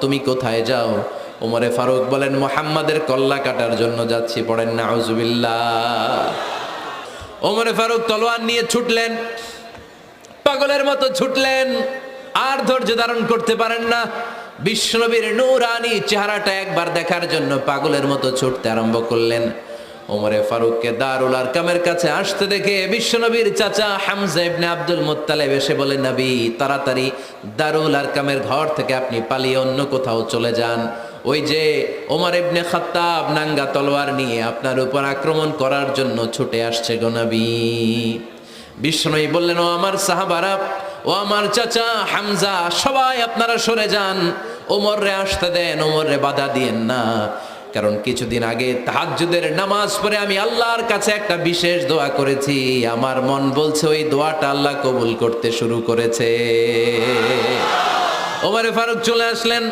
তুমি কোথায় যাও? ওমরে ফারুক বলেন, মুহাম্মাদের কল্লা কাটার জন্য যাচ্ছি। পড়েন নাউজুবিল্লাহ। ওমরে ফারুক তলোয়ার নিয়ে ছুটলেন, পাগলের মতো ছুটলেন, আর ধৈর্য ধারণ করতে পারেন না। বিশ্বনবীর নূরানি চেহারাটা একবার দেখার জন্য পাগলের মতো ছুটতে আরম্ভ করলেন। ওমরে ফারুককে দারুল আরকামের কাছে আসতে দেখে বিশ্বনবীর চাচা হামজা ইবনে আব্দুল মুত্তালিব এসে বলেন, নবী তাড়াতাড়ি দারুল আরকামের ঘর থেকে আপনি পালিয়ে অন্য কোথাও চলে যান। ওই যে ওমর ইবনে খাত্তাব নাঙ্গা তলোয়ার নিয়ে আপনার উপর আক্রমণ করার জন্য ছুটে আসছে গো নবী। বিশ্বনবী বললেন, ও আমার সাহাবারা, ও আমার চাচা হামজা, সবাই আপনারা সরে যান, ওমররে আসতে দেন, ওমররে বাধা দিয়েন না। কারণ কিছুদিন আগে তাহাজ্জুদের নামাজ পড়ে আমি আল্লাহর কাছে একটা বিশেষ দোয়া করেছি, আমার মন বলছে ওই দোয়াটা আল্লাহ কবুল করতে শুরু করেছে। ওমরে ফারুক চলে আসলেন।